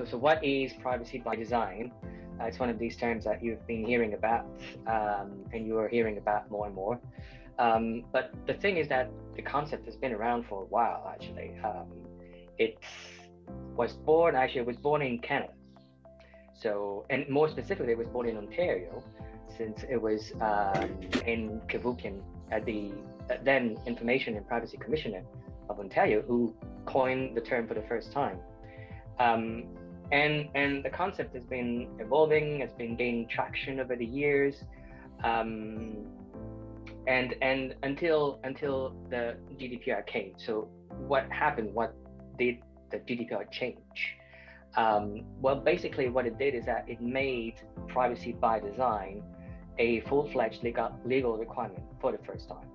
so what is privacy by design? It's one of these terms that you've been hearing about, and you are hearing about more and more. But the thing is that the concept has been around for a while, actually. It was born in Canada. So, and more specifically, it was born in Ontario, since it was in Kavukian, the then Information and Privacy Commissioner of Ontario, who coined the term for the first time. And the concept has been evolving, has been gaining traction over the years, and until the GDPR came. So what happened? What did the GDPR change? Well, basically what it did is that it made privacy by design a full-fledged legal requirement for the first time.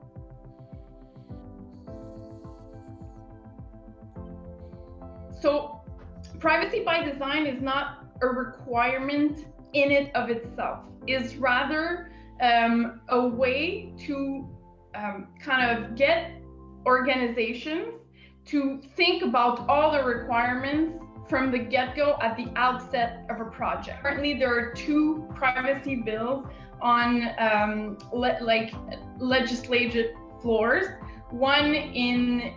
So privacy by design is not a requirement in it of itself. It's rather a way to kind of get organizations to think about all the requirements from the get-go at the outset of a project. Currently, there are 2 privacy bills on legislative floors. One in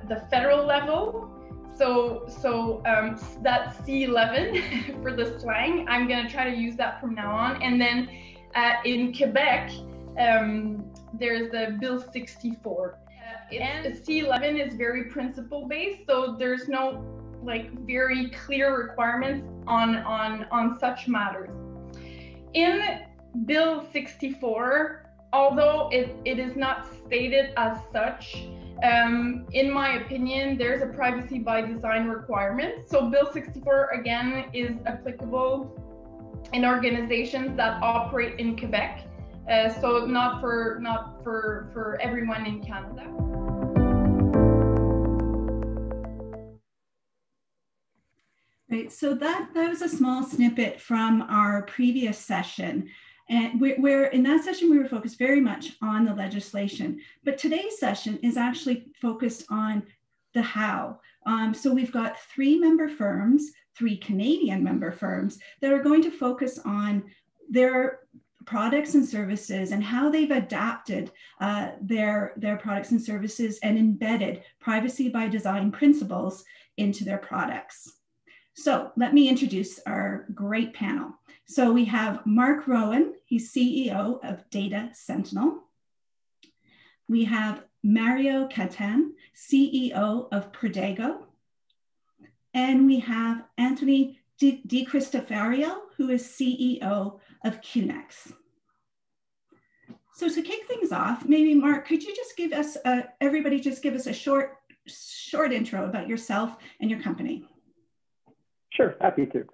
the federal level. So that's C11 for the slang. I'm gonna try to use that from now on. And then in Quebec, there's the Bill 64. And C11 is very principle based, so there's no very clear requirements on such matters. In Bill 64, although it is not stated as such, in my opinion, there's a privacy by design requirement. So Bill 64 again is applicable in organizations that operate in Quebec, so not for everyone in Canada. Right, so that was a small snippet from our previous session. And where in that session, we were focused very much on the legislation, but today's session is actually focused on the how. So we've got 3 member firms, 3 Canadian member firms that are going to focus on their products and services and how they've adapted their products and services and embedded privacy by design principles into their products. So let me introduce our great panel. So we have Mark Rowan, he's CEO of Data Sentinel. We have Mario Cantin, CEO of Prodago. And we have Anthony Decristofaro, who is CEO of Qnext. So to kick things off, maybe Mark, could you just give us, everybody just give us a short intro about yourself and your company? Sure, happy to.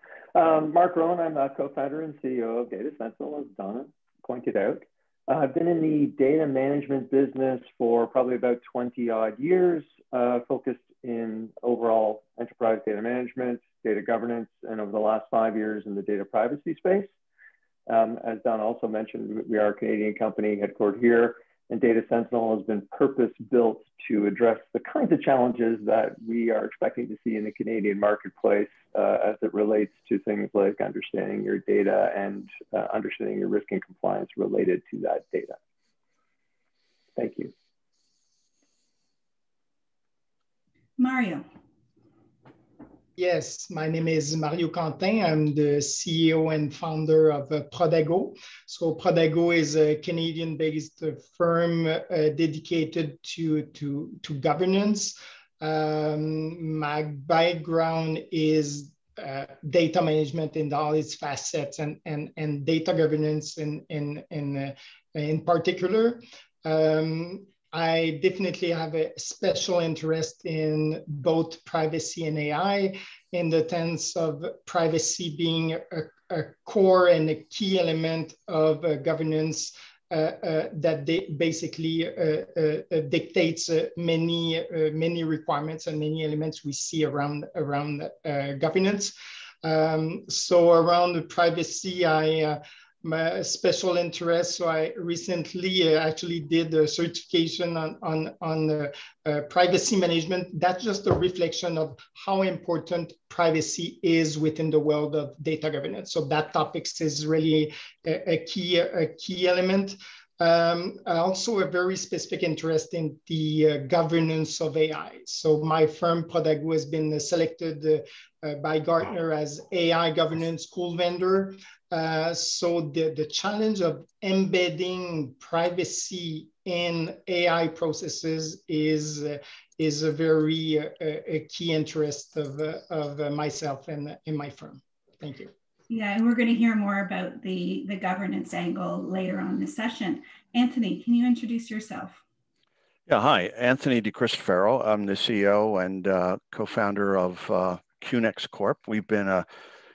Mark Rowan, I'm a co-founder and CEO of Data Sentinel, as Donna pointed out. I've been in the data management business for probably about 20 odd years, focused in overall enterprise data management, data governance, and over the last 5 years in the data privacy space. As Donna also mentioned, we are a Canadian company headquartered here, and Data Sentinel has been purpose-built to address the kinds of challenges that we are expecting to see in the Canadian marketplace as it relates to things like understanding your data and understanding your risk and compliance related to that data. Thank you. Mario. Yes, my name is Mario Cantin. I'm the CEO and founder of Prodago. So Prodago is a Canadian-based firm dedicated to governance. My background is data management in all its facets and data governance in particular. I definitely have a special interest in both privacy and AI, in the sense of privacy being a core and a key element of governance that basically dictates many requirements and many elements we see around governance. So around the privacy, my special interest. So I recently actually did a certification on privacy management. That's just a reflection of how important privacy is within the world of data governance. So that topic is really a key element. Also a very specific interest in the governance of AI. So my firm Prodago has been selected by Gartner as AI governance tool vendor. So the challenge of embedding privacy in AI processes is a very a key interest of myself and in my firm. Thank you. Yeah, and we're going to hear more about the governance angle later on in the session. Anthony, can you introduce yourself? Yeah, hi, Anthony Decristofaro. I'm the CEO and co-founder of Qnext Corp. We've been a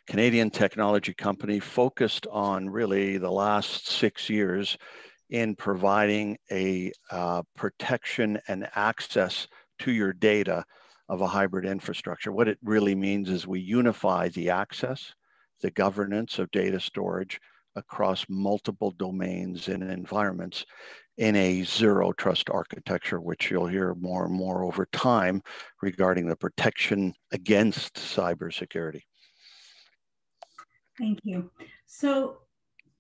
Canadian technology company focused on really the last 6 years in providing a protection and access to your data of a hybrid infrastructure. What it really means is we unify the access, the governance of data storage across multiple domains and environments in a zero trust architecture, which you'll hear more and more over time regarding the protection against cybersecurity. Thank you. So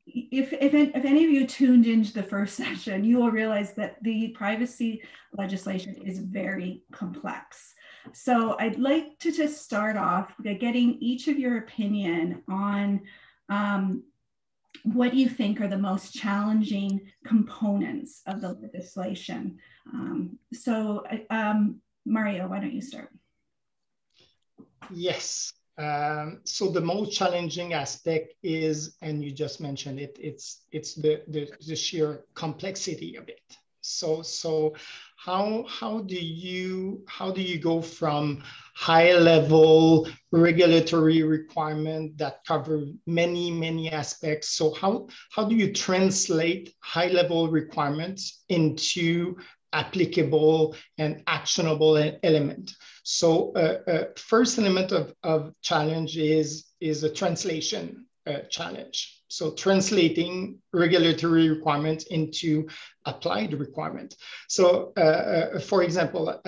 if any of you tuned into the first session, you will realize that the privacy legislation is very complex. So I'd like to just start off by getting each of your opinion on what you think are the most challenging components of the legislation. Mario, why don't you start? Yes. So the most challenging aspect is, and you just mentioned it, it's the sheer complexity of it. So how do you go from high level regulatory requirement that cover many aspects? So how do you translate high level requirements into applicable and actionable element? So first element of challenge is a translation challenge. So translating regulatory requirements into applied requirement. So for example,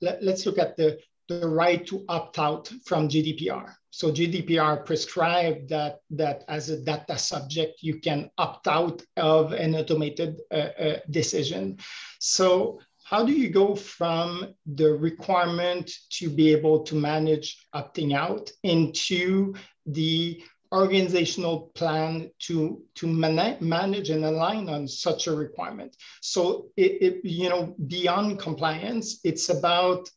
let's look at the right to opt out from GDPR. So GDPR prescribed that as a data subject, you can opt out of an automated decision. So how do you go from the requirement to be able to manage opting out into the organizational plan to manage and align on such a requirement? So beyond compliance, it's about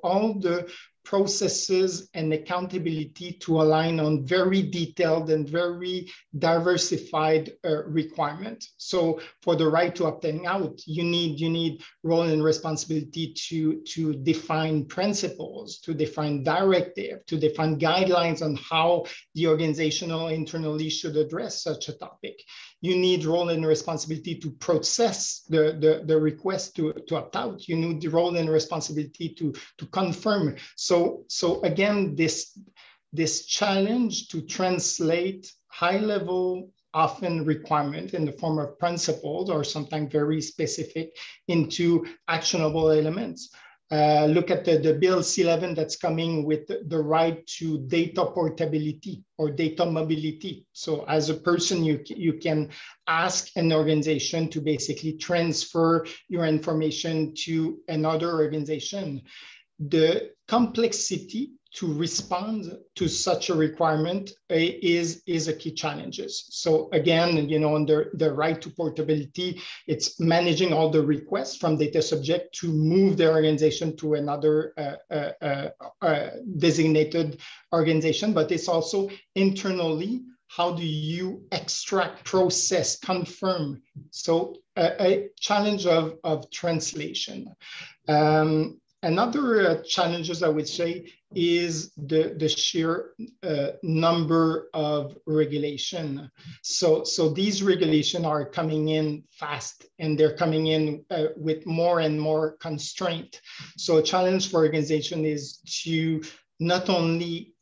all the processes and accountability to align on very detailed and very diversified requirement. So for the right to opting out, you need role and responsibility to define principles, to define directive, to define guidelines on how the organizational internally should address such a topic. You need role and responsibility to process the request to opt out. You need the role and responsibility to confirm. So again, this challenge to translate high level, often requirement in the form of principles or sometimes very specific into actionable elements. Look at the Bill C-11 that's coming with the right to data portability or data mobility. So as a person, you can ask an organization to basically transfer your information to another organization. The complexity to respond to such a requirement is a key challenge. So again, under the right to portability, it's managing all the requests from data subject to move the organization to another designated organization, but it's also internally, how do you extract, process, confirm? So a challenge of translation. Another challenges, I would say, is the sheer number of regulation. So these regulations are coming in fast, and they're coming in with more and more constraint. So a challenge for organization is to not only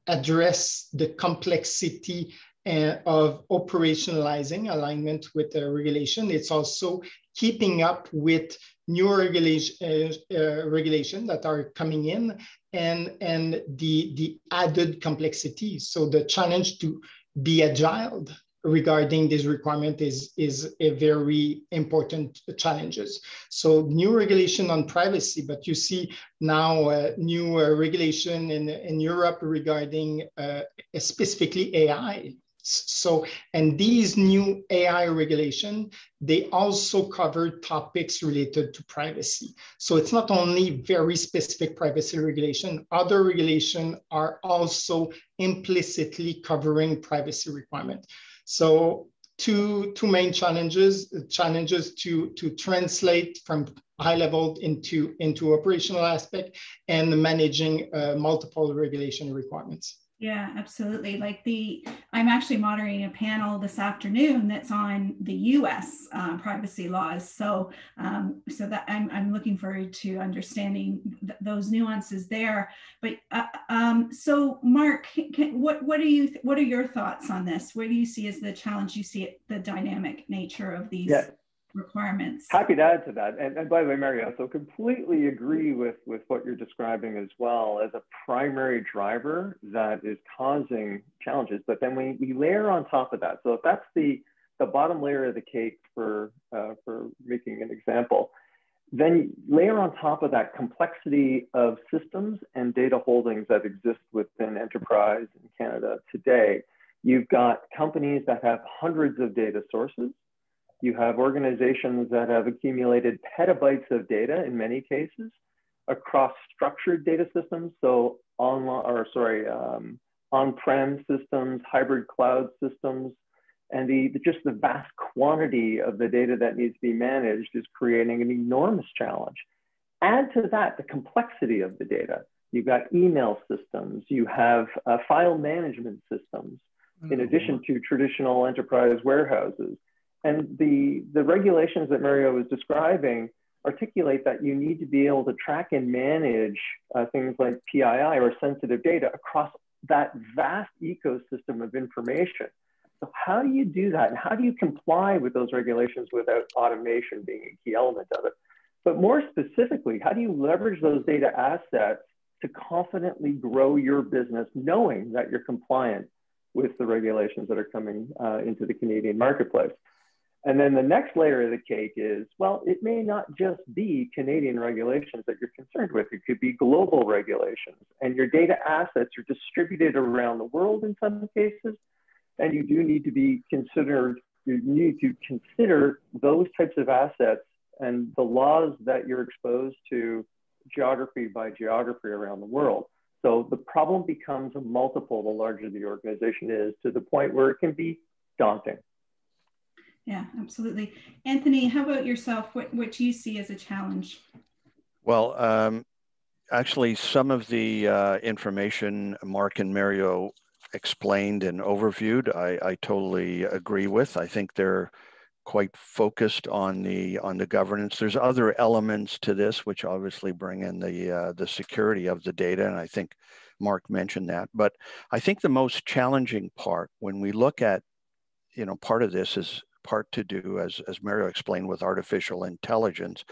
address the complexity of operationalizing alignment with the regulation. It's also keeping up with new regulation that are coming in and the added complexity. So the challenge to be agile regarding this requirement is a very important challenges. So new regulation on privacy, but you see now new regulation in Europe regarding specifically AI. So, and these new AI regulation, they also cover topics related to privacy. So it's not only very specific privacy regulation, other regulation are also implicitly covering privacy requirements. So two main challenges to translate from high level into operational aspect and managing multiple regulation requirements. Yeah, absolutely. I'm actually moderating a panel this afternoon that's on the U.S. Privacy laws. So that I'm looking forward to understanding those nuances there. But so Mark, what are your thoughts on this? Where do you see as the challenge? You see it, the dynamic nature of these requirements? Happy to add to that. And by the way, Mario, so completely agree with what you're describing as well as a primary driver that is causing challenges. But then we layer on top of that. So if that's the bottom layer of the cake for making an example, then layer on top of that complexity of systems and data holdings that exist within enterprise in Canada today. You've got companies that have hundreds of data sources. You have organizations that have accumulated petabytes of data in many cases across structured data systems, so on-prem systems, hybrid cloud systems, and just the vast quantity of the data that needs to be managed is creating an enormous challenge. Add to that the complexity of the data. You've got email systems, you have file management systems, in addition to traditional enterprise warehouses. And the regulations that Mario was describing articulate that you need to be able to track and manage things like PII or sensitive data across that vast ecosystem of information. So how do you do that? And how do you comply with those regulations without automation being a key element of it? But more specifically, how do you leverage those data assets to confidently grow your business, knowing that you're compliant with the regulations that are coming into the Canadian marketplace? And then the next layer of the cake is, well, it may not just be Canadian regulations that you're concerned with. It could be global regulations. And your data assets are distributed around the world in some cases. And you do need to be considered, you need to consider those types of assets and the laws that you're exposed to geography by geography around the world. So the problem becomes a multiple the larger the organization is, to the point where it can be daunting. Yeah, absolutely. Anthony, how about yourself? What do you see as a challenge? Well, actually, some of the information Mark and Mario explained and overviewed, I totally agree with. I think they're quite focused on the governance. There's other elements to this which obviously bring in the security of the data, and I think Mark mentioned that. But I think the most challenging part when we look at, part of this is part to do, as Mario explained, with artificial intelligence,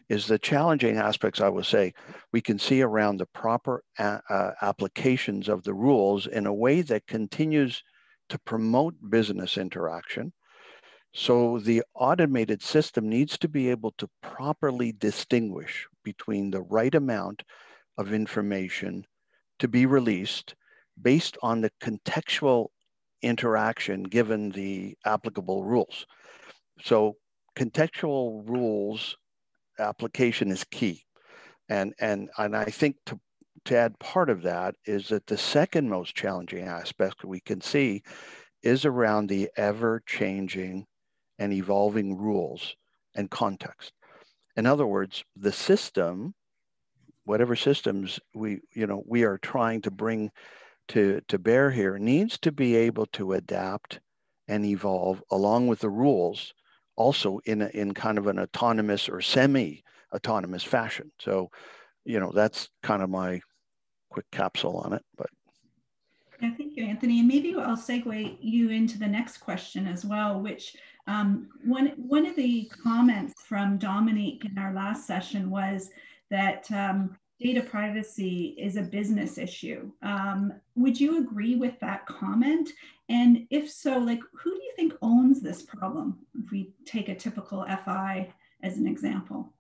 is the challenging aspects, I would say, we can see around the proper applications of the rules in a way that continues to promote business interaction. So the automated system needs to be able to properly distinguish between the right amount of information to be released based on the contextual interaction given the applicable rules. So contextual rules application is key. And I think to add part of that is that the second most challenging aspect we can see is around the ever-changing and evolving rules and context. In other words, the system, whatever systems we are trying to bring to bear here, needs to be able to adapt and evolve along with the rules, also in kind of an autonomous or semi-autonomous fashion. So, that's kind of my quick capsule on it. But Yeah, thank you, Anthony. And maybe I'll segue you into the next question as well, which one of the comments from Dominique in our last session was that data privacy is a business issue. Would you agree with that comment? And if so, like, who do you think owns this problem? If we take a typical FI as an example.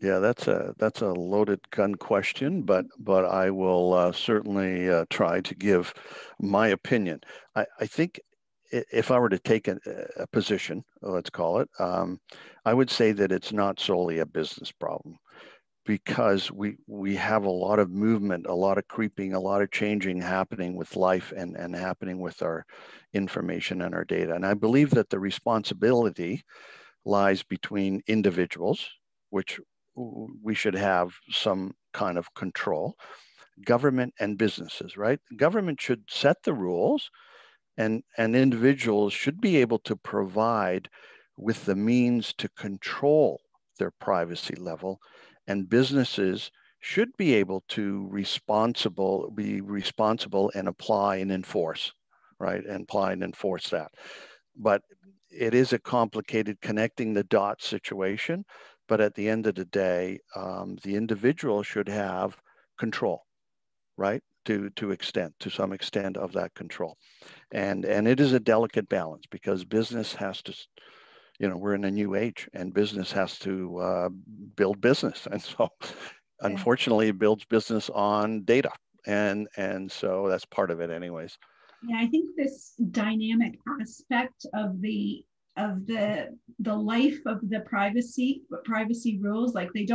Yeah, that's a loaded gun question, but I will certainly try to give my opinion. I think if I were to take a position, let's call it, I would say that it's not solely a business problem, because we have a lot of movement, a lot of creeping, a lot of changing happening with life and happening with our information and our data. And I believe that the responsibility lies between individuals, which we should have some kind of control, government and businesses, right? Government should set the rules, and individuals should be able to provide with the means to control their privacy level, and businesses should be able to be responsible and apply and enforce, right? And apply and enforce that. But it is a complicated connecting the dots situation. But at the end of the day, the individual should have control, right? To some extent of that control. And it is a delicate balance, because business has to, we're in a new age, and business has to build business. And so unfortunately, it builds business on data. And so that's part of it anyways. Yeah, I think this dynamic aspect of the life of the privacy rules, like it's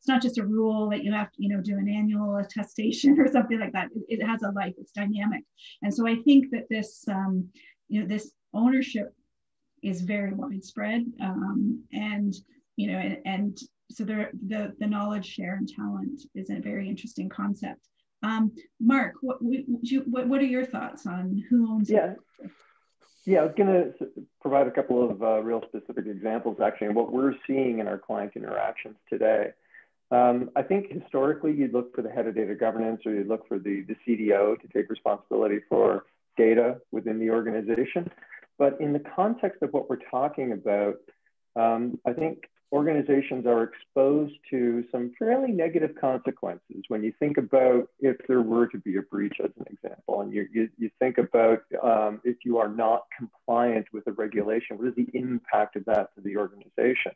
not just a rule that you have to, do an annual attestation or something like that. It has a life, it's dynamic. And so I think that this, this ownership is very widespread. And so the knowledge share and talent is a very interesting concept. Mark, what are your thoughts on who owns it? Yeah, I was going to provide a couple of real specific examples, actually, and what we're seeing in our client interactions today. I think historically, you'd look for the head of data governance, or you'd look for the CDO to take responsibility for data within the organization. But in the context of what we're talking about, I think organizations are exposed to some fairly negative consequences when you think about if there were to be a breach, as an example, and you think about if you are not compliant with a regulation, what is the impact of that to the organization?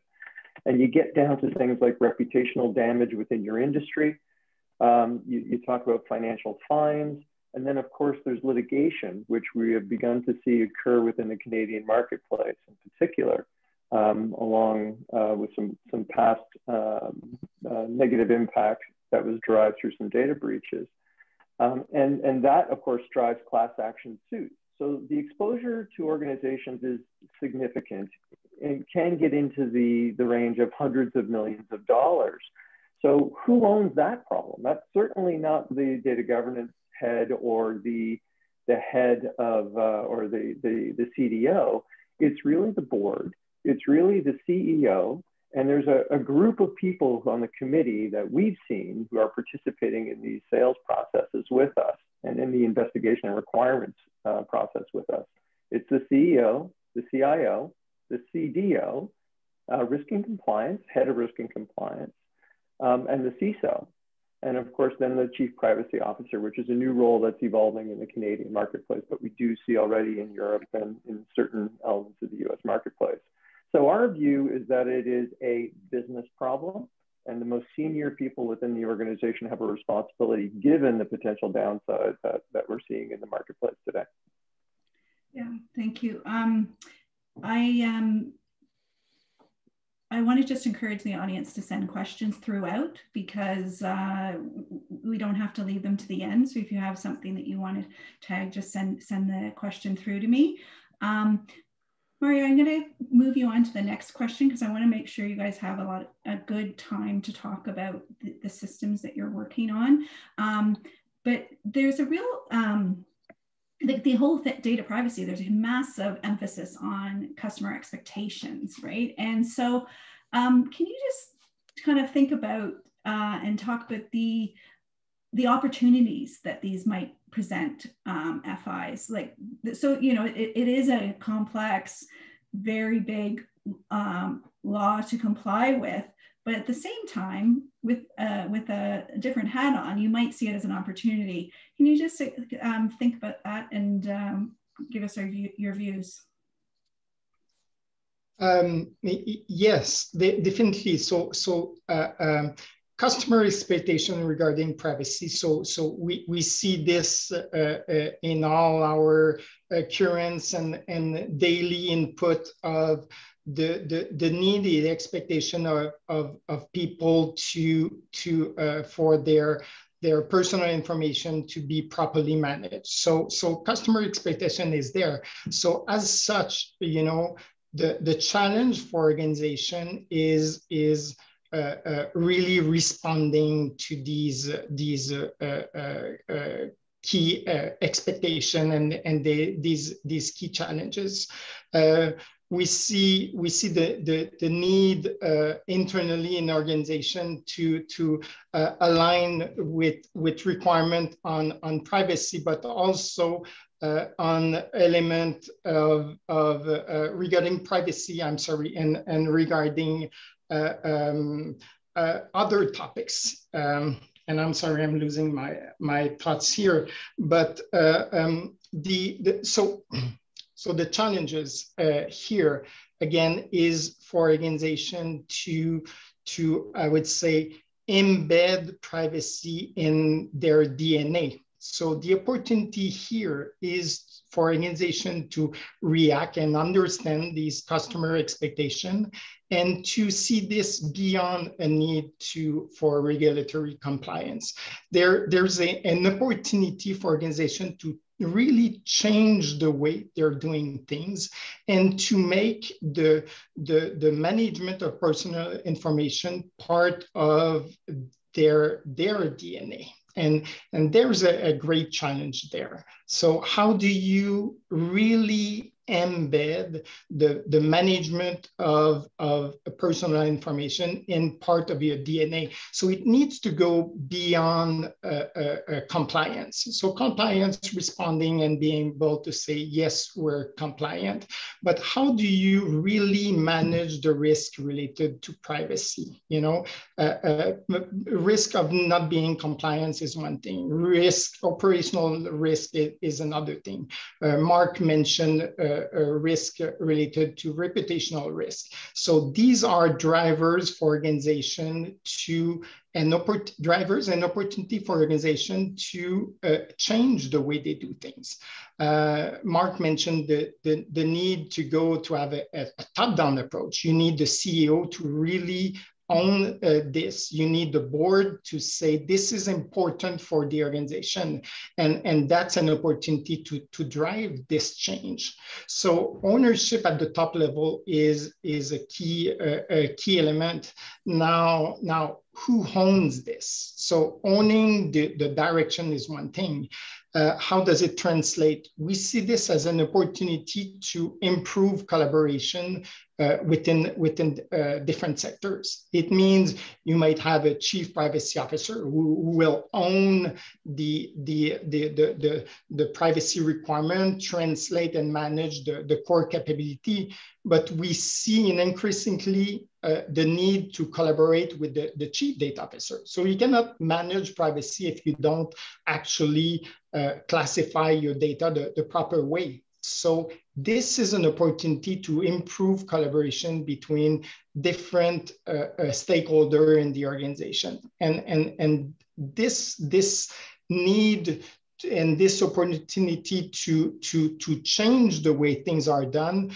And you get down to things like reputational damage within your industry. You talk about financial fines. And then, of course, there's litigation, which we have begun to see occur within the Canadian marketplace in particular, along with some past negative impact that was derived through some data breaches. And that, of course, drives class action suits. So the exposure to organizations is significant and can get into the range of hundreds of millions of dollars. So who owns that problem? That's certainly not the data governance head or the head of or the CDO. It's really the board. It's really the CEO. And there's a group of people on the committee that we've seen who are participating in these sales processes with us and in the investigation and requirements process with us. It's the CEO, the CIO, the CDO, risk and compliance, head of risk and compliance, and the CISO. And of course, then the Chief Privacy Officer, which is a new role that's evolving in the Canadian marketplace, but we do see already in Europe and in certain elements of the US marketplace. So our view is that it is a business problem, and the most senior people within the organization have a responsibility given the potential downsides that we're seeing in the marketplace today. Yeah, thank you. I want to just encourage the audience to send questions throughout, because we don't have to leave them to the end. So if you have something that you want to tag, just send the question through to me. Mario, I'm going to move you on to the next question, because I want to make sure you guys have a good time to talk about the systems that you're working on. But there's a real, the whole data privacy, there's a massive emphasis on customer expectations, right? And so can you just kind of think about and talk about the opportunities that these might present FIs. Like, so, you know, it is a complex, very big law to comply with, but at the same time, with a different hat on, you might see it as an opportunity. Can you just think about that and give us your views? Yes, definitely. So customer expectation regarding privacy. So we see this in all our currents and daily input of the need, the expectation of people for their personal information to be properly managed. So customer expectation is there. So as such, you know, the challenge for organization is really responding to these key expectation and these key challenges. We see the need internally in organization to align with requirement on privacy, but also on element of regarding privacy, and regarding other topics. And I'm sorry, I'm losing my thoughts here. But so the challenges here again is for organization to I would say embed privacy in their DNA. So the opportunity here is for organization to react and understand these customer expectations and to see this beyond a need for regulatory compliance. There's an opportunity for organization to really change the way they're doing things and to make the management of personal information part of their DNA. And there's a great challenge there. So how do you really embed the management of personal information in part of your DNA? So it needs to go beyond compliance. So compliance, responding and being able to say, yes, we're compliant, but how do you really manage the risk related to privacy? You know, risk of not being compliant is one thing. Operational risk is another thing. Mark mentioned risk related to reputational risk. So these are drivers for organization drivers and opportunity for organization to change the way they do things. Mark mentioned the need to have a top-down approach. You need the CEO to really own this. You need the board to say this is important for the organization, and that's an opportunity to drive this change. So ownership at the top level is a key element. Now who owns this? So owning the direction is one thing. How does it translate? We see this as an opportunity to improve collaboration within different sectors. It means you might have a chief privacy officer who will own the privacy requirement, translate and manage the core capability. But we see increasingly the need to collaborate with the chief data officer. So you cannot manage privacy if you don't actually classify your data the proper way. So this is an opportunity to improve collaboration between different stakeholders in the organization. And this need and this opportunity to change the way things are done,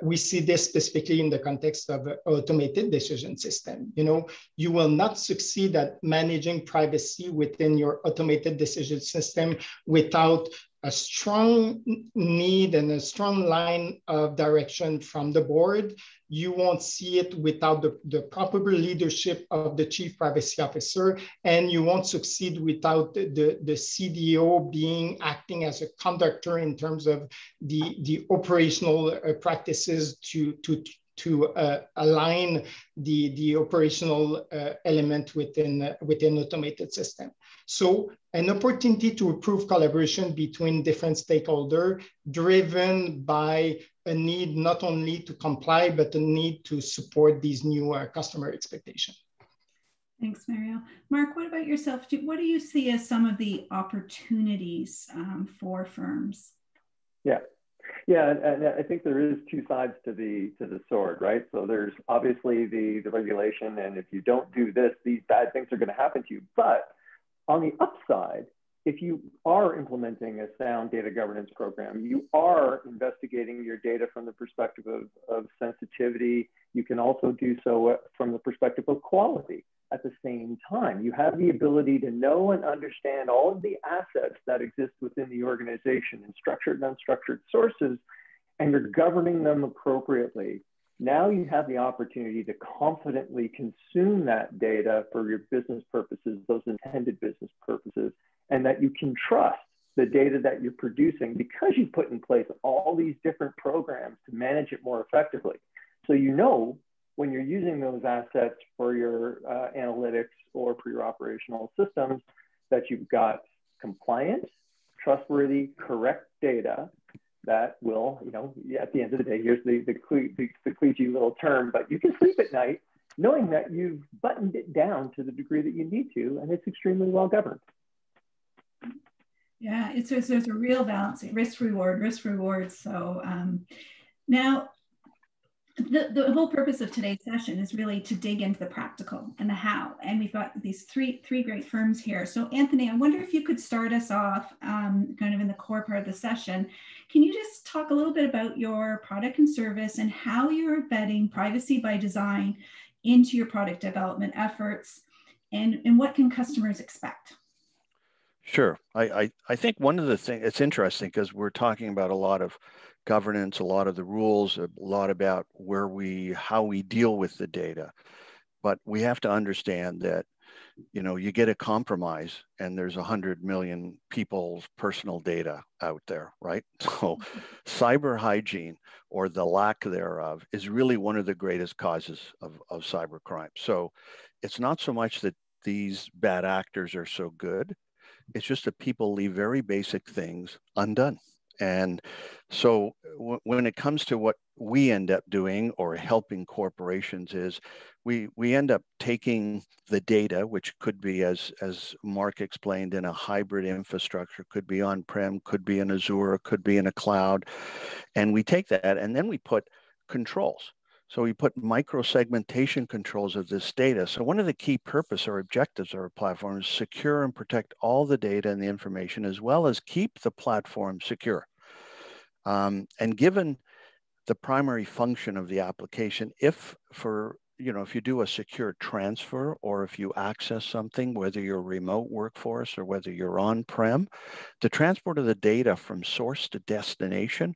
we see this specifically in the context of automated decision system. You know, you will not succeed at managing privacy within your automated decision system without a strong need and a strong line of direction from the board. You won't see it without the proper leadership of the chief privacy officer, and you won't succeed without the CDO acting as a conductor in terms of the operational practices to to align the operational element within automated system. So an opportunity to improve collaboration between different stakeholders driven by a need not only to comply, but a need to support these new customer expectations. Thanks, Mario. Mark, what about yourself? What do you see as some of the opportunities for firms? Yeah, and I think there is two sides to the sword, right? So there's obviously the regulation, and if you don't do this, these bad things are going to happen to you. But on the upside, if you are implementing a sound data governance program, you are investigating your data from the perspective of sensitivity. You can also do so from the perspective of quality. At the same time, you have the ability to know and understand all of the assets that exist within the organization in structured and unstructured sources, and you're governing them appropriately. Now you have the opportunity to confidently consume that data for your business purposes, those intended business purposes, and that you can trust the data that you're producing because you put in place all these different programs to manage it more effectively. So you know when you're using those assets for your analytics or for your operational systems, that you've got compliant, trustworthy, correct data that will, at the end of the day, here's the kludgy little term, but you can sleep at night knowing that you've buttoned it down to the degree that you need to, and it's extremely well governed. Yeah, there's a real balance, risk reward. So now, the whole purpose of today's session is really to dig into the practical and the how. And we've got these three great firms here. So Anthony, I wonder if you could start us off kind of in the core part of the session. Can you just talk a little bit about your product and service and how you're embedding privacy by design into your product development efforts, and what can customers expect? Sure. I think one of the things, it's interesting because we're talking about a lot of governance, a lot of the rules, a lot about how we deal with the data. But we have to understand that, you get a compromise and there's 100 million people's personal data out there, right? So cyber hygiene, or the lack thereof, is really one of the greatest causes of cyber crime. So it's not so much that these bad actors are so good, it's just that people leave very basic things undone. And so when it comes to what we end up doing or helping corporations is we end up taking the data, which could be, as Mark explained, in a hybrid infrastructure, could be on-prem, could be in Azure, could be in a cloud. And we take that and then we put controls. So we put micro-segmentation controls of this data. So one of the key purpose or objectives of our platform is secure and protect all the data and the information, as well as keep the platform secure. And given the primary function of the application, if you do a secure transfer, or if you access something, whether you're a remote workforce or whether you're on-prem, the transport of the data from source to destination,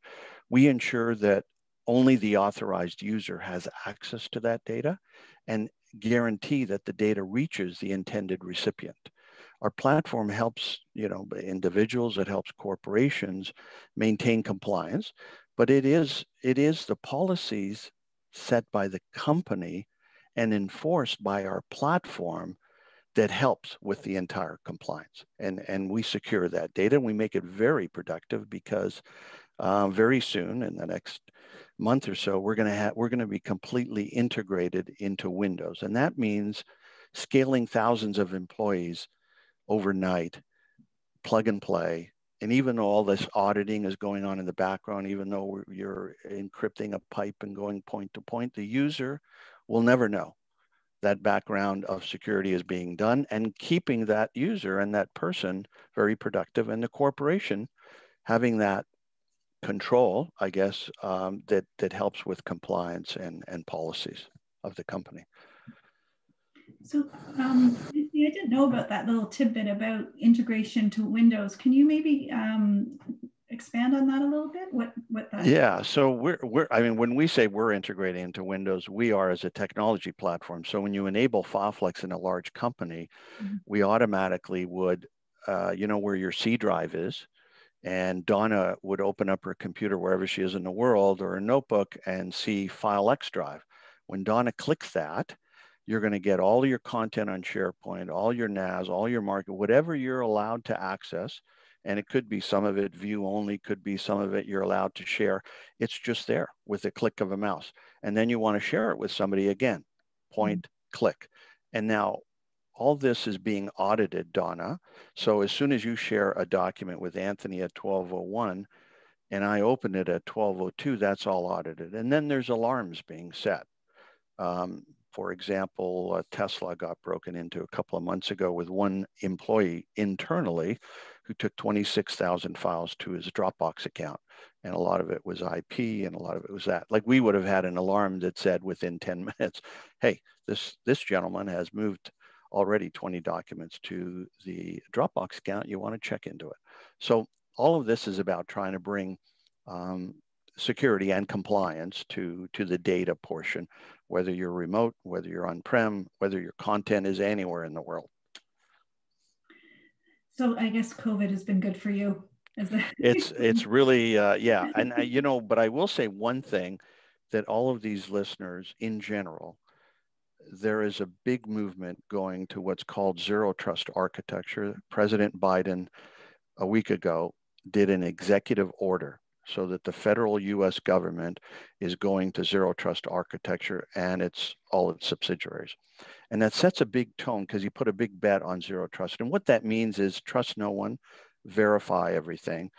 we ensure that only the authorized user has access to that data and guarantee that the data reaches the intended recipient. Our platform helps, individuals, it helps corporations maintain compliance, but it is the policies set by the company and enforced by our platform that helps with the entire compliance. And we secure that data, and we make it very productive because very soon, in the next month or so, we're going to be completely integrated into Windows. And that means scaling thousands of employees overnight, plug and play. And even though all this auditing is going on in the background, even though you're encrypting a pipe and going point to point, the user will never know that background of security is being done, and keeping that user and that person very productive, and the corporation having that control, I guess, that helps with compliance and policies of the company. So I didn't know about that little tidbit about integration to Windows. Can you maybe expand on that a little bit? What that? Yeah. So when we say we're integrating into Windows, we are as a technology platform. So when you enable FileFlex in a large company, we automatically would, where your C drive is, And Donna would open up her computer wherever she is in the world or a notebook and see file X drive. When Donna clicks that, you're going to get all your content on SharePoint, all your NAS, all your market, whatever you're allowed to access. And it could be some of it view only, could be some of it you're allowed to share. It's just there with a click of a mouse. And then you want to share it with somebody again, point, click. And now all this is being audited, Donna. So as soon as you share a document with Anthony at 12:01 and I open it at 12:02, that's all audited. And then there's alarms being set. For example, Tesla got broken into a couple of months ago with one employee internally who took 26,000 files to his Dropbox account. And a lot of it was IP and a lot of it was that. Like we would have had an alarm that said within 10 minutes, hey, this gentleman has moved already 20 documents to the Dropbox account. You want to check into it. So all of this is about trying to bring security and compliance to the data portion, whether you're remote, whether you're on-prem, whether your content is anywhere in the world. So I guess COVID has been good for you. It's really, yeah. And you know, but I will say one thing, that all of these listeners in general, there is a big movement going to what's called zero trust architecture. President Biden a week ago did an executive order so that the federal US government is going to zero trust architecture and all its subsidiaries. And that sets a big tone because you put a big bet on zero trust. And what that means is trust no one, verify everything,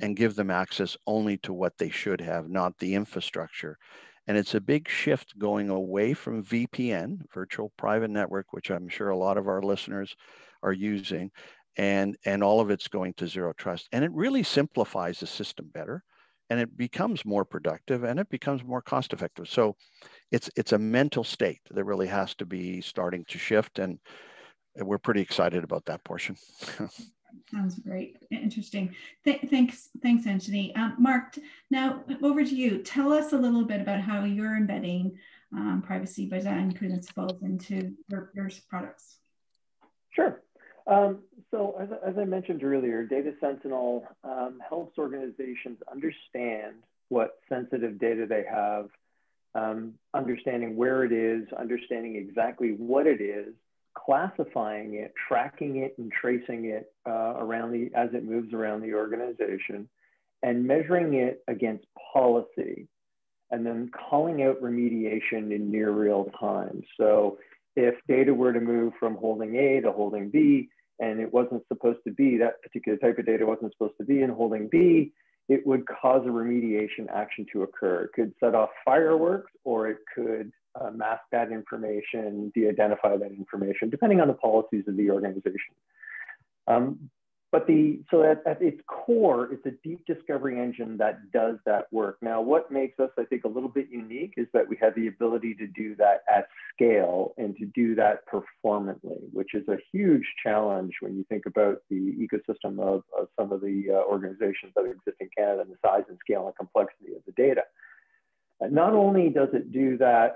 and give them access only to what they should have, not the infrastructure. And it's a big shift going away from VPN, virtual private network, which I'm sure a lot of our listeners are using, and all of it's going to zero trust. And it really simplifies the system better, and it becomes more productive, and it becomes more cost effective. So it's a mental state that really has to be starting to shift, and we're pretty excited about that portion. Sounds great. Interesting. Thanks, Anthony. Mark, now over to you. Tell us a little bit about how you're embedding privacy by design principles into your products. Sure. So as I mentioned earlier, Data Sentinel helps organizations understand what sensitive data they have, understanding where it is, understanding exactly what it is, classifying it, tracking it, and tracing it as it moves around the organization, and measuring it against policy, and then calling out remediation in near real time. So if data were to move from holding A to holding B, and it wasn't supposed to be, that particular type of data wasn't supposed to be in holding B, it would cause a remediation action to occur. It could set off fireworks, or it could mask that information, de-identify that information, depending on the policies of the organization. So at its core, it's a deep discovery engine that does that work. Now, what makes us, I think, a little bit unique is that we have the ability to do that at scale and to do that performantly, which is a huge challenge when you think about the ecosystem of some of the organizations that exist in Canada and the size and scale and complexity of the data. And not only does it do that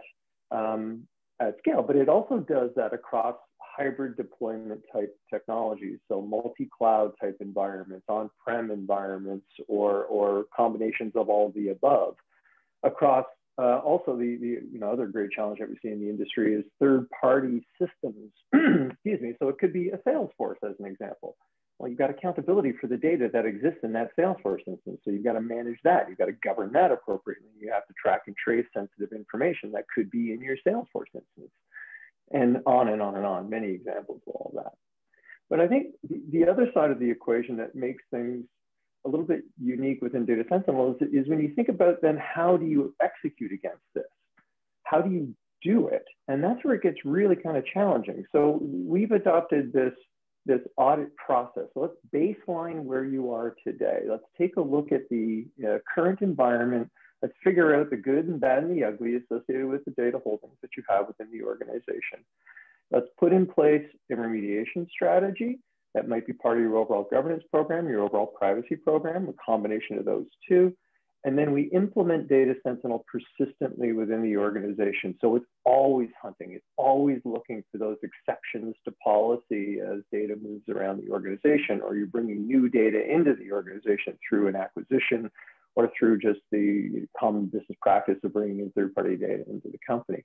at scale, but it also does that across hybrid deployment type technologies, so multi-cloud type environments, on-prem environments, or combinations of all the above. Across also the other great challenge that we see in the industry is third-party systems. Excuse me. So it could be a Salesforce as an example. Well, you've got accountability for the data that exists in that Salesforce instance. So you've got to manage that. You've got to govern that appropriately. You have to track and trace sensitive information that could be in your Salesforce instance. And on and on and on, many examples of all that. But I think the other side of the equation that makes things a little bit unique within Data Sentinel is when you think about then how do you execute against this? How do you do it? And that's where it gets really kind of challenging. So we've adopted this audit process. So let's baseline where you are today. Let's take a look at the current environment. Let's figure out the good and bad and the ugly associated with the data holdings that you have within the organization. Let's put in place a remediation strategy that might be part of your overall governance program, your overall privacy program, a combination of those two. And then we implement Data Sentinel persistently within the organization. So it's always hunting. It's always looking for those exceptions to policy as data moves around the organization, or you're bringing new data into the organization through an acquisition or through just the common business practice of bringing in third-party data into the company.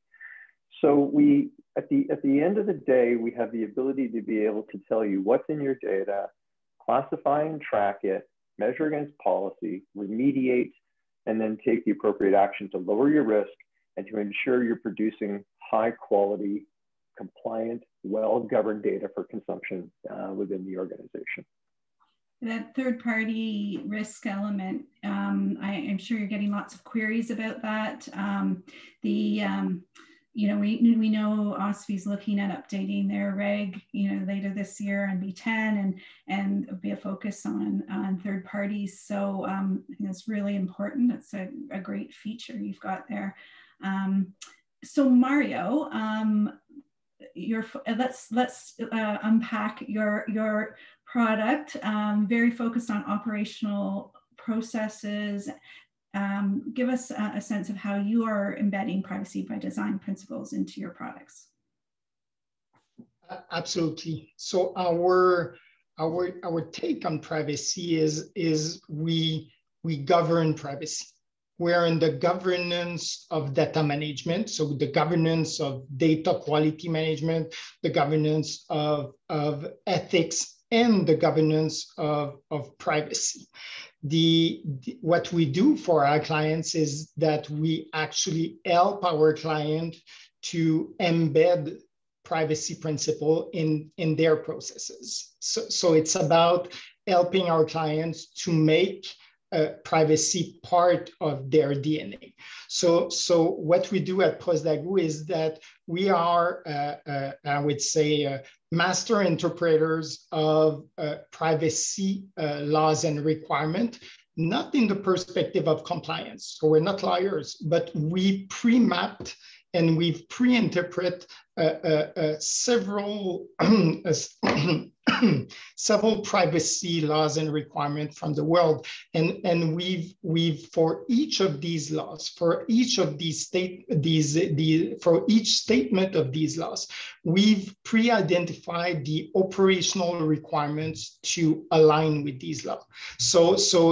So we, at the end of the day, we have the ability to be able to tell you what's in your data, classify and track it, measure against policy, remediate, and then take the appropriate action to lower your risk and to ensure you're producing high quality, compliant, well-governed data for consumption within the organization. That third-party risk element, I'm sure you're getting lots of queries about that. You know, we know OSFI's looking at updating their reg, you know, later this year and B10 and there'll be a focus on third parties. So I think that's really important. It's a great feature you've got there. So Mario, let's unpack your product. Very focused on operational processes. Give us a sense of how you are embedding privacy by design principles into your products. Absolutely. So our take on privacy is we govern privacy. We're in the governance of data management, so the governance of data quality management, the governance of ethics, and the governance of privacy. What we do for our clients is that we actually help our client to embed privacy principle in their processes. So it's about helping our clients to make privacy part of their DNA. So what we do at Prodago is that we are, I would say, master interpreters of privacy laws and requirements, not in the perspective of compliance. So we're not lawyers, but we pre-mapped and we've pre-interpret several several privacy laws and requirements from the world, and we've for each of these laws, for each of these for each statement of these laws, we've pre-identified the operational requirements to align with these laws. So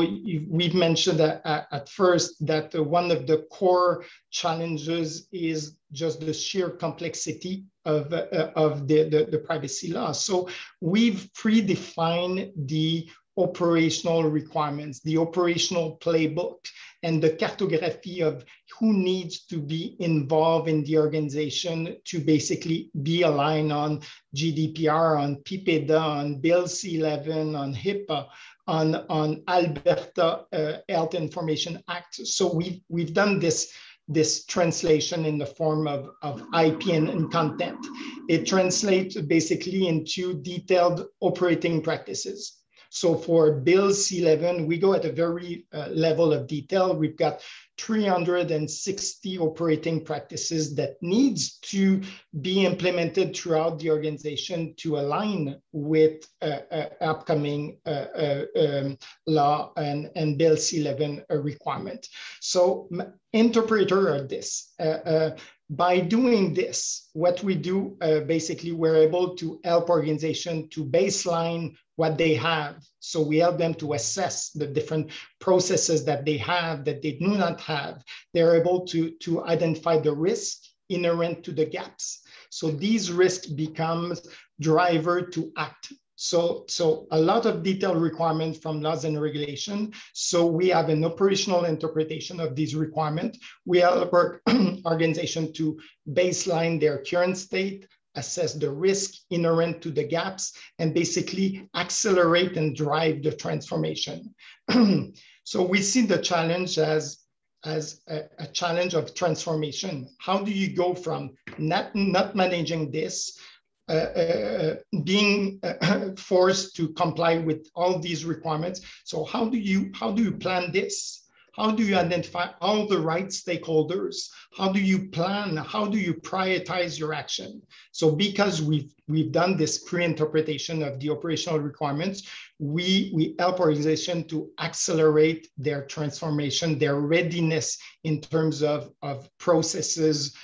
we've mentioned at first that one of the core challenges is just the sheer complexity of the privacy law. So we've predefined the operational requirements, the operational playbook, and the cartography of who needs to be involved in the organization to basically be aligned on GDPR, on PIPEDA, on Bill C-11, on HIPAA, on Alberta Health Information Act. So we've done this translation in the form of IP and content. It translates basically into detailed operating practices. So for Bill C-11, we go at a very level of detail. We've got 360 operating practices that needs to be implemented throughout the organization to align with upcoming law and Bill C-11 requirement. So interpreter of this. By doing this, what we do, basically, we're able to help organizations to baseline what they have. So we help them to assess the different processes that they have, that they do not have. They're able to identify the risk inherent to the gaps. So these risks becomes driver to act. So a lot of detailed requirements from laws and regulation. So we have an operational interpretation of these requirements. We help our organization to baseline their current state, assess the risk inherent to the gaps, and basically accelerate and drive the transformation. So we see the challenge as a challenge of transformation. How do you go from not managing this, being forced to comply with all these requirements? So how do you plan this? How do you identify all the right stakeholders? How do you plan? How do you prioritize your action? So because we've done this pre-interpretation of the operational requirements, we help organizations to accelerate their transformation, their readiness in terms of processes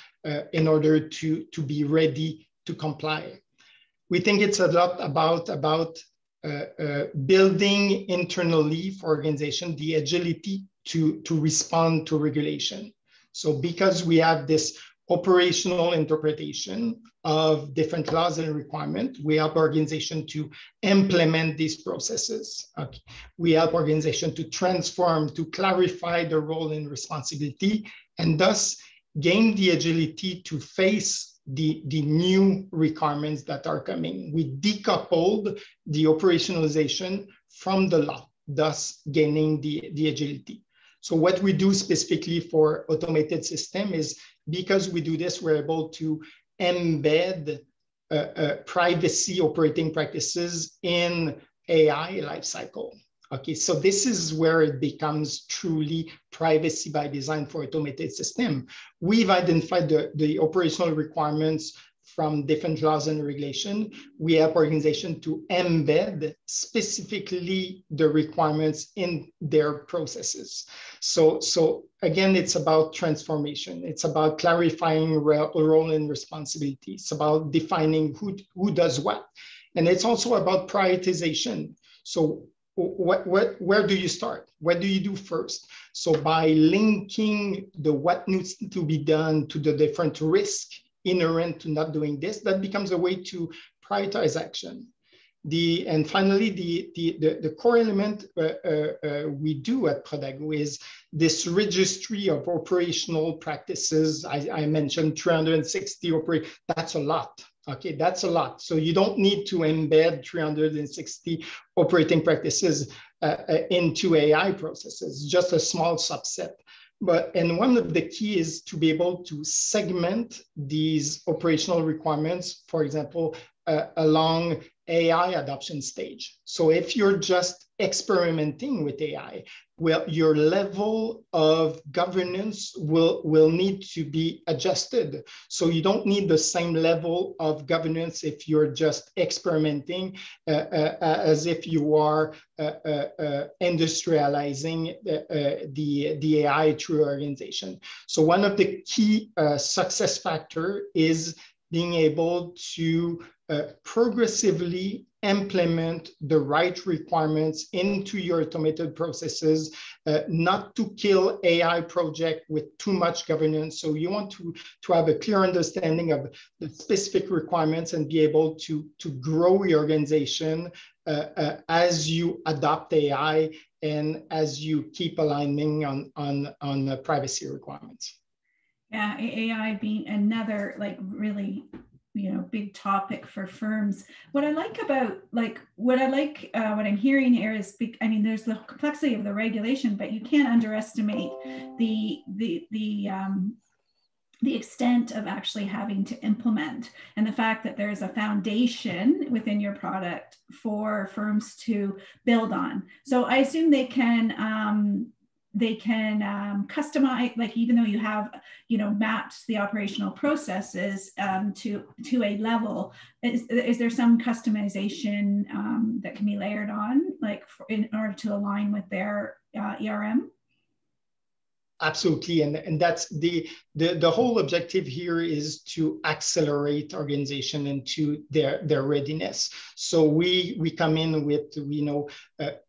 in order to be ready to comply. We think it's a lot about building internally for organization the agility to respond to regulation. So because we have this operational interpretation of different laws and requirements, we help organization to implement these processes. Okay. We help organization to transform, to clarify the role and responsibility, and thus gain the agility to face the new requirements that are coming. We decoupled the operationalization from the law, thus gaining the agility. So what we do specifically for automated system is, because we do this, we're able to embed privacy operating practices in AI lifecycle. Okay, so this is where it becomes truly privacy by design for automated system. We've identified the operational requirements from different laws and regulation. We help organizations to embed specifically the requirements in their processes. So again, it's about transformation. It's about clarifying role and responsibility. It's about defining who does what. And it's also about prioritization. So where do you start? What do you do first? So by linking the what needs to be done to the different risks inherent to not doing this, that becomes a way to prioritize action. And finally, the core element we do at Prodago is this registry of operational practices. I mentioned 360 that's a lot. Okay, that's a lot. So you don't need to embed 360 operating practices into AI processes, just a small subset. And one of the key is to be able to segment these operational requirements, for example, along AI adoption stage. So if you're just experimenting with AI, well, your level of governance will need to be adjusted. So you don't need the same level of governance if you're just experimenting as if you are industrializing the AI through organization. So one of the key success factor is being able to progressively implement the right requirements into your automated processes, not to kill AI project with too much governance. So you want to have a clear understanding of the specific requirements and be able to grow your organization as you adopt AI and as you keep aligning on privacy requirements. Yeah, AI being another really big topic for firms. What I like about what I'm hearing here is, there's the complexity of the regulation, but you can't underestimate the extent of actually having to implement, and the fact that there's a foundation within your product for firms to build on. So I assume they can customize, even though you have, mapped the operational processes to a level, is there some customization that can be layered on, in order to align with their ERM? Absolutely, and that's the whole objective here is to accelerate organization into their readiness. So we come in with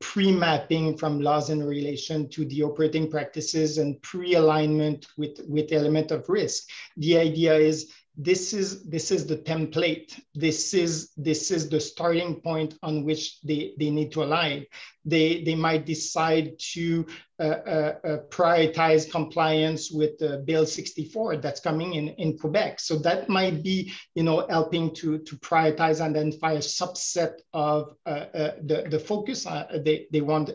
pre-mapping from laws and regulation to the operating practices and pre-alignment with element of risk. The idea is this is the template. This is the starting point on which they need to align. They might decide to prioritize compliance with Bill 64 that's coming in Quebec. So that might be helping to prioritize and identify a subset of the focus they want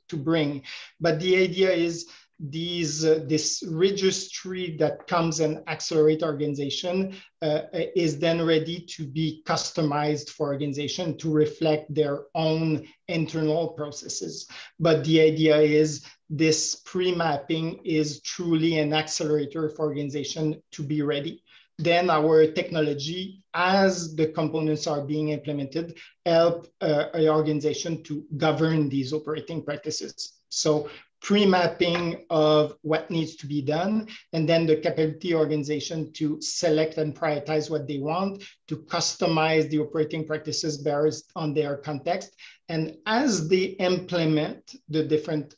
to bring. But the idea is this registry that comes and accelerate organization is then ready to be customized for organization to reflect their own internal processes. But the idea is this pre-mapping is truly an accelerator for organization to be ready. Then our technology, as the components are being implemented, help an organization to govern these operating practices. So pre-mapping of what needs to be done, and then the capability organization to select and prioritize what they want, to customize the operating practices based on their context. And as they implement the different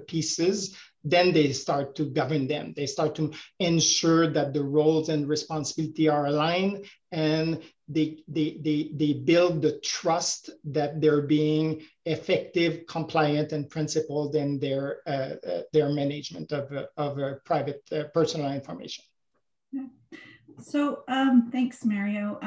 pieces, then they start to govern them. They start to ensure that the roles and responsibility are aligned, and they build the trust that they're being effective, compliant, and principled in their management of private personal information. So thanks, Mario.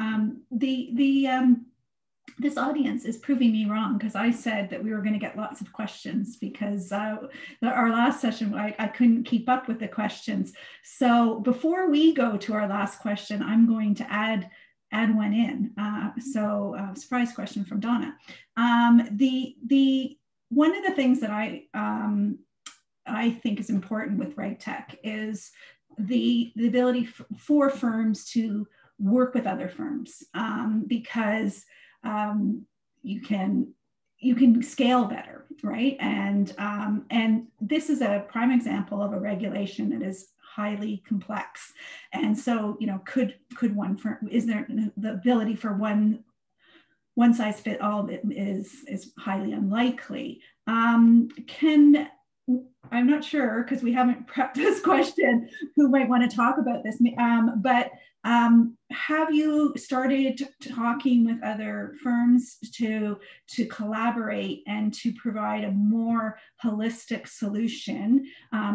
This audience is proving me wrong, because I said that we were going to get lots of questions, because our last session, I couldn't keep up with the questions. So before we go to our last question, I'm going to add one in. Surprise question from Donna. One of the things that I think is important with RegTech is the ability for firms to work with other firms, because you can scale better, right? And this is a prime example of a regulation that is highly complex. And so, could one firm, is there the ability for one size fit all is highly unlikely. I'm not sure, because we haven't prepped this question, who might want to talk about this, but have you started talking with other firms to collaborate and to provide a more holistic solution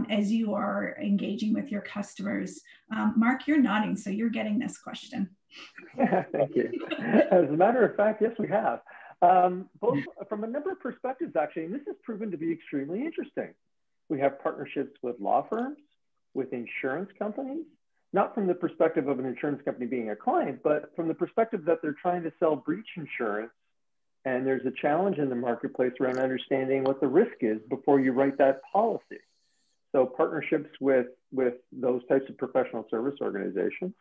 as you are engaging with your customers? Mark, you're nodding, so you're getting this question. Thank you. As a matter of fact, yes, we have. Both from a number of perspectives, actually, and this has proven to be extremely interesting. We have partnerships with law firms, with insurance companies, not from the perspective of an insurance company being a client, but from the perspective that they're trying to sell breach insurance. And there's a challenge in the marketplace around understanding what the risk is before you write that policy. So partnerships with those types of professional service organizations,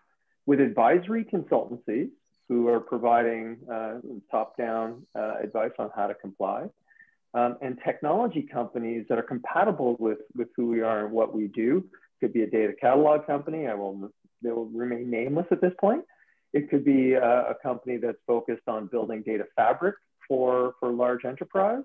with advisory consultancies who are providing top-down advice on how to comply, and technology companies that are compatible with who we are and what we do. Could be a data catalog company. They will remain nameless at this point. It could be a company that's focused on building data fabric for large enterprise.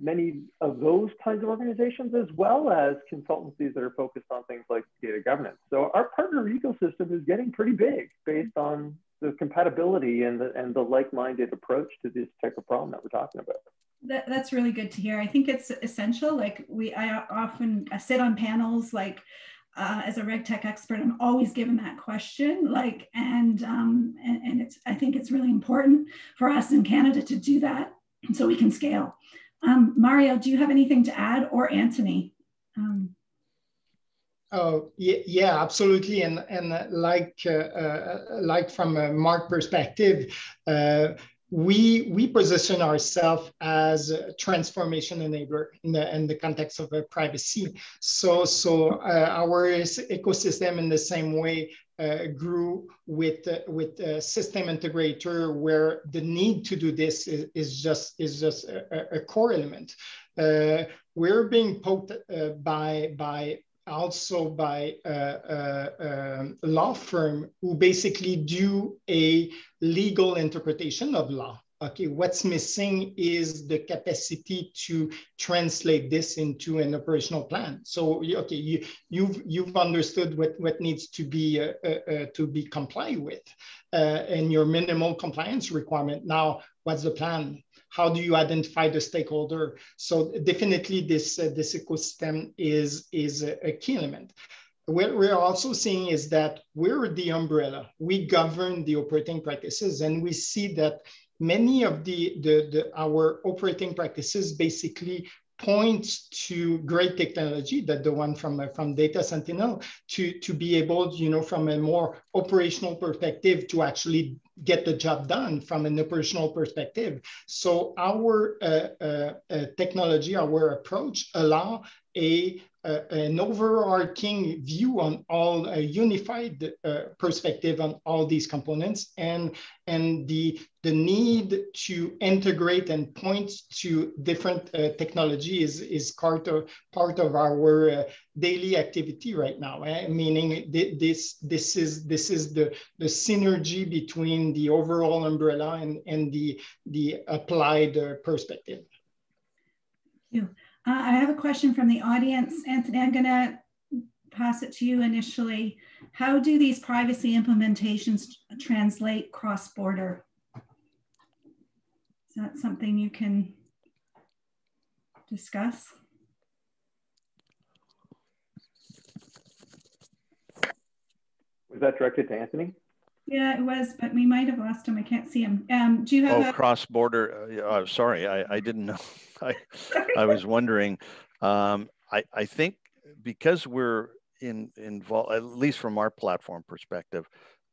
Many of those kinds of organizations, as well as consultancies that are focused on things like data governance. So our partner ecosystem is getting pretty big based on the compatibility and the like-minded approach to this type of problem that we're talking about. That's really good to hear. I think it's essential. Like I often sit on panels, like as a RegTech expert, I'm always given that question. Like, and I think it's really important for us in Canada to do that so we can scale. Mario, do you have anything to add, or Anthony? Oh, yeah, absolutely. And like from a Mark perspective, we position ourselves as a transformation enabler in the context of privacy. So our ecosystem in the same way grew with a system integrator, where the need to do this is just a core element. We're being poked by law firm who basically do a legal interpretation of law. Okay, what's missing is the capacity to translate this into an operational plan. So, okay, you've understood what needs to be complied with, and your minimal compliance requirement. Now, what's the plan? How do you identify the stakeholder? So definitely this ecosystem is a key element. What we're also seeing is that we're the umbrella. We govern the operating practices, and we see that many of our operating practices basically points to great technology, that the one from Data Sentinel, to be able, you know, from a more operational perspective, to actually get the job done from an operational perspective. So our technology, our approach allow an overarching view on all, a unified perspective on all these components, and the need to integrate and point to different technology is part of our daily activity right now. Meaning this is the synergy between the overall umbrella and the applied perspective. Thank you. I have a question from the audience. Anthony, I'm going to pass it to you initially. How do these privacy implementations translate cross-border? Is that something you can discuss? Was that directed to Anthony? Yeah, it was, but we might have lost him. I can't see him. Do you have cross-border? Sorry, I didn't know. I was wondering. I think because we're involved, at least from our platform perspective,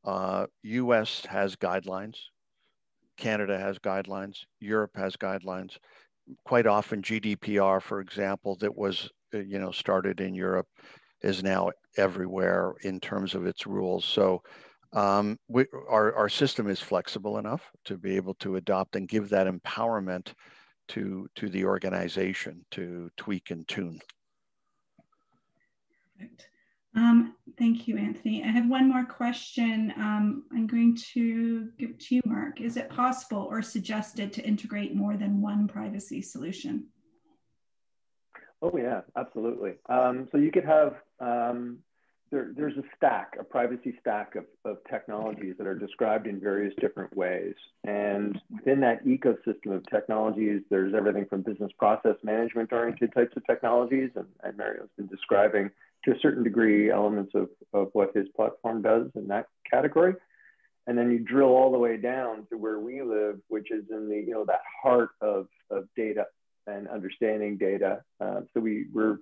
US has guidelines, Canada has guidelines, Europe has guidelines. Quite often GDPR, for example, that was started in Europe, is now everywhere in terms of its rules. So our system is flexible enough to be able to adopt and give that empowerment to the organization to tweak and tune. Perfect. Thank you, Anthony. I have one more question. I'm going to give it to you, Mark. Is it possible or suggested to integrate more than one privacy solution? Oh yeah, absolutely. So you could have, there's a privacy stack of technologies that are described in various different ways. And within that ecosystem of technologies, there's everything from business process management oriented types of technologies, and Mario's been describing to a certain degree elements of what his platform does in that category. And then you drill all the way down to where we live, which is in the, that heart of data and understanding data. So we're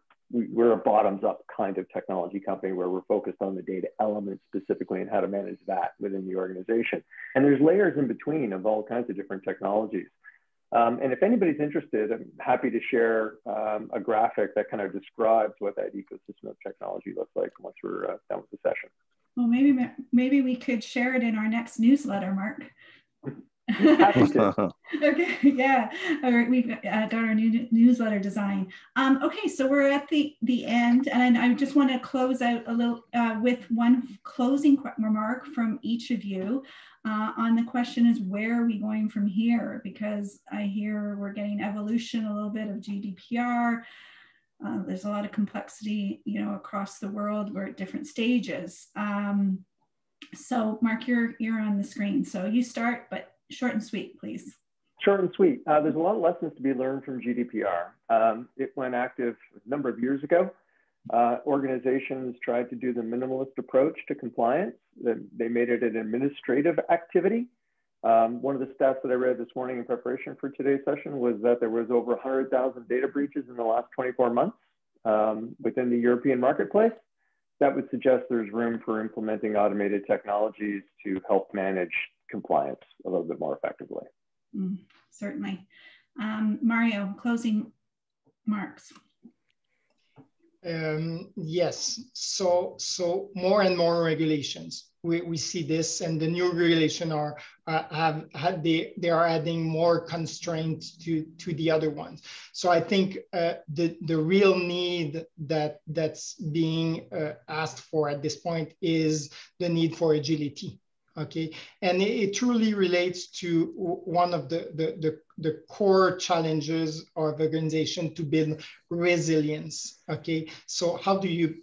a bottoms-up kind of technology company where we're focused on the data element specifically and how to manage that within the organization. And there's layers in between of all kinds of different technologies. And if anybody's interested, I'm happy to share a graphic that kind of describes what that ecosystem of technology looks like once we're done with the session. Well, maybe we could share it in our next newsletter, Mark. Happy to. Okay, yeah. All right, we've got our new newsletter design. Okay, so we're at the end, and I just want to close out a little with one closing remark from each of you. On the question is, where are we going from here? Because I hear we're getting evolution, a little bit of GDPR. There's a lot of complexity, across the world. We're at different stages. So Mark, you're on the screen. So you start, but short and sweet, please. Short and sweet. There's a lot of lessons to be learned from GDPR. It went active a number of years ago. Organizations tried to do the minimalist approach to compliance. They made it an administrative activity. One of the stats that I read this morning in preparation for today's session was that there was over 100,000 data breaches in the last 24 months within the European marketplace. That would suggest there's room for implementing automated technologies to help manage compliance a little bit more effectively. Certainly. Mario, closing marks. Yes, so more and more regulations. We see this, and the new regulation they are adding more constraints to the other ones. So I think the real need that's being asked for at this point is the need for agility. Okay, and it truly relates to one of the core challenges of organization to build resilience. Okay, so how do you,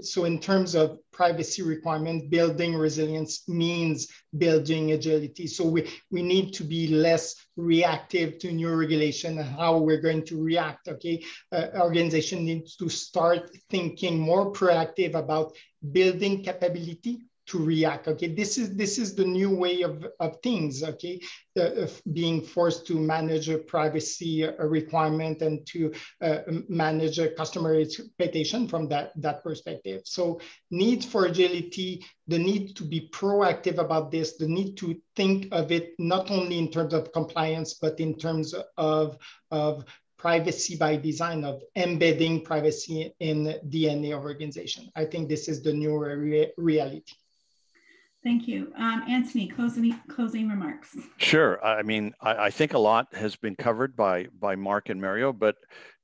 so in terms of privacy requirement, building resilience means building agility. So we need to be less reactive to new regulation and how we're going to react. Okay, organization needs to start thinking more proactive about building capability react. Okay, this is the new way of things. Okay, of being forced to manage a privacy requirement and to manage a customer expectation from that perspective. So need for agility, the need to be proactive about this, the need to think of it not only in terms of compliance, but in terms of privacy by design, of embedding privacy in the DNA of organization. I think this is the new reality. Thank you. Anthony, closing remarks. Sure. I mean, I think a lot has been covered by Mark and Mario, but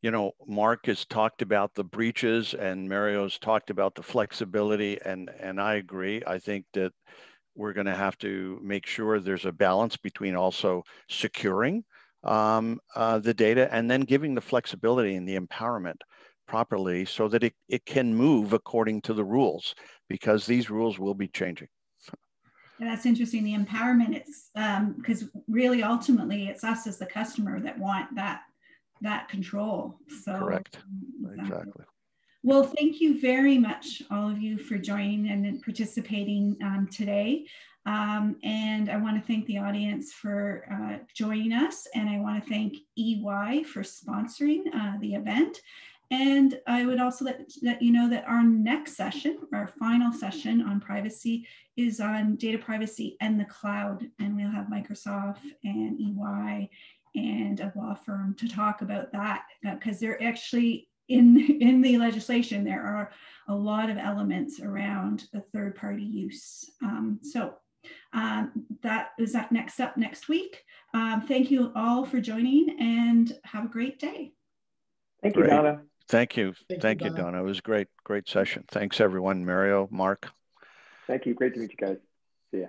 you know, Mark has talked about the breaches and Mario's talked about the flexibility, and I agree. I think that we're going to have to make sure there's a balance between also securing the data and then giving the flexibility and the empowerment properly so that it can move according to the rules, because these rules will be changing. And that's interesting. The empowerment, it's because really ultimately it's us as the customer that want that control. So correct. Exactly. Well, thank you very much, all of you, for joining and participating today. And I want to thank the audience for joining us. And I want to thank EY for sponsoring the event. And I would also let you know that our next session, our final session on privacy, is on data privacy and the cloud. And we'll have Microsoft and EY and a law firm to talk about that, because they're actually in the legislation, there are a lot of elements around the third-party use. That is that next up next week. Thank you all for joining, and have a great day. Thank you, Donna. Thank you. Thank you, Donna. It was a great session. Thanks, everyone. Mario, Mark. Thank you. Great to meet you guys. See ya.